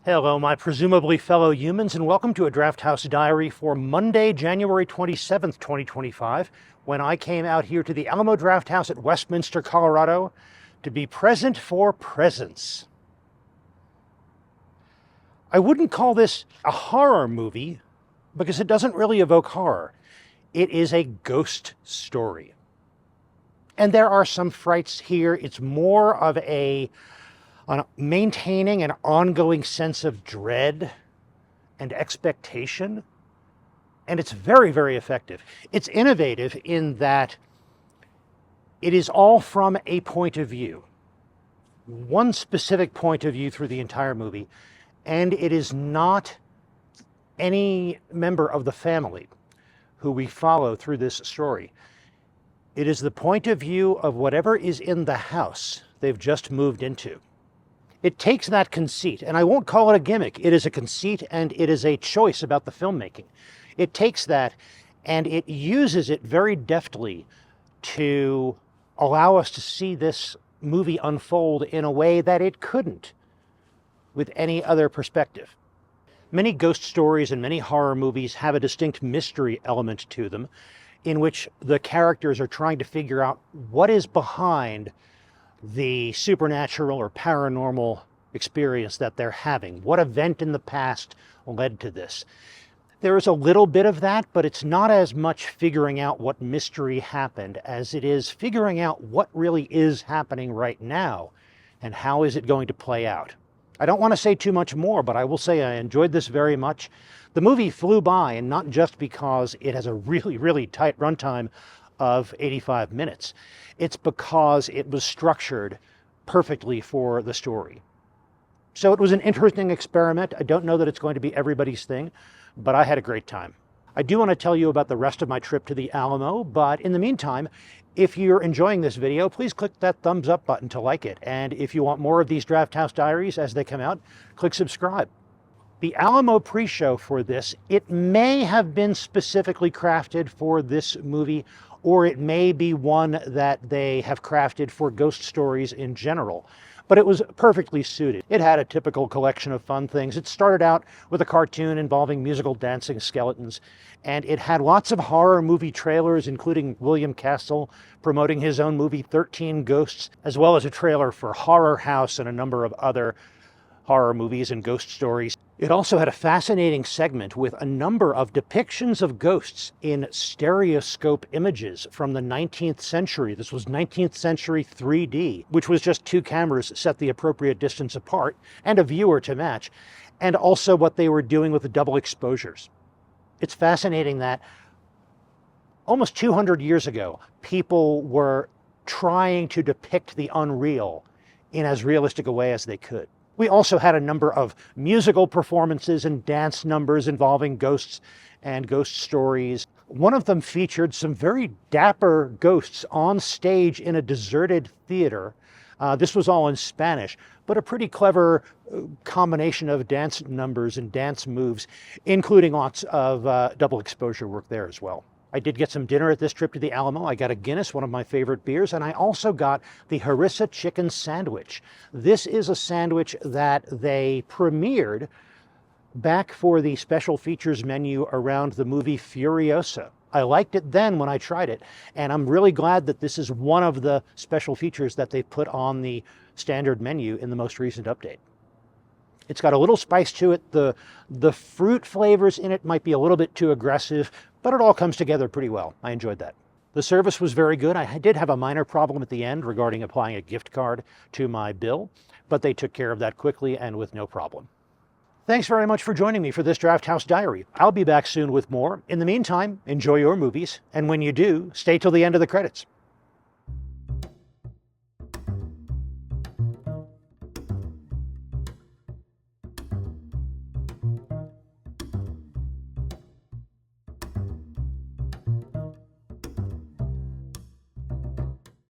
Hello, my presumably fellow humans, and welcome to a Drafthouse Diary for Monday, January 27th, 2025, when I came out here to the Alamo Drafthouse at Westminster, Colorado, to be present for presents. I wouldn't call this a horror movie because it doesn't really evoke horror. It is a ghost story. And there are some frights here. It's more of on maintaining an ongoing sense of dread and expectation. And it's very, very effective. It's innovative in that it is all from a point of view, one specific point of view through the entire movie, and it is not any member of the family who we follow through this story. It is the point of view of whatever is in the house they've just moved into. It takes that conceit, and I won't call it a gimmick. It is a conceit, and it is a choice about the filmmaking. It takes that, and it uses it very deftly to allow us to see this movie unfold in a way that it couldn't with any other perspective. Many ghost stories and many horror movies have a distinct mystery element to them, in which the characters are trying to figure out what is behind the supernatural or paranormal experience that they're having. What event in the past led to this? There is a little bit of that, but it's not as much figuring out what mystery happened as it is figuring out what really is happening right now and how is it going to play out. I don't want to say too much more, but I will say I enjoyed this very much. The movie flew by, and not just because it has a really, really tight runtime of 85 minutes. It's because it was structured perfectly for the story. So it was an interesting experiment. I don't know that it's going to be everybody's thing, but I had a great time. I do want to tell you about the rest of my trip to the Alamo, but in the meantime, if you're enjoying this video, please click that thumbs up button to like it. And if you want more of these Drafthouse Diaries as they come out, click subscribe. The Alamo pre-show for this, it may have been specifically crafted for this movie, or it may be one that they have crafted for ghost stories in general. But it was perfectly suited. It had a typical collection of fun things. It started out with a cartoon involving musical dancing skeletons, and it had lots of horror movie trailers, including William Castle promoting his own movie 13 Ghosts, as well as a trailer for Horror House and a number of other horror movies and ghost stories. It also had a fascinating segment with a number of depictions of ghosts in stereoscope images from the 19th century. This was 19th century 3D, which was just two cameras set the appropriate distance apart and a viewer to match, and also what they were doing with the double exposures. It's fascinating that almost 200 years ago, people were trying to depict the unreal in as realistic a way as they could. We also had a number of musical performances and dance numbers involving ghosts and ghost stories. One of them featured some very dapper ghosts on stage in a deserted theater. This was all in Spanish, but a pretty clever combination of dance numbers and dance moves, including lots of double exposure work there as well. I did get some dinner at this trip to the Alamo. I got a Guinness, one of my favorite beers, and I also got the Harissa chicken sandwich. This is a sandwich that they premiered back for the special features menu around the movie Furiosa. I liked it then when I tried it, and I'm really glad that this is one of the special features that they put on the standard menu in the most recent update. It's got a little spice to it. The fruit flavors in it might be a little bit too aggressive, but it all comes together pretty well. I enjoyed that. The service was very good. I did have a minor problem at the end regarding applying a gift card to my bill, but they took care of that quickly and with no problem. Thanks very much for joining me for this Drafthouse Diary. I'll be back soon with more. In the meantime, enjoy your movies, and when you do, stay till the end of the credits.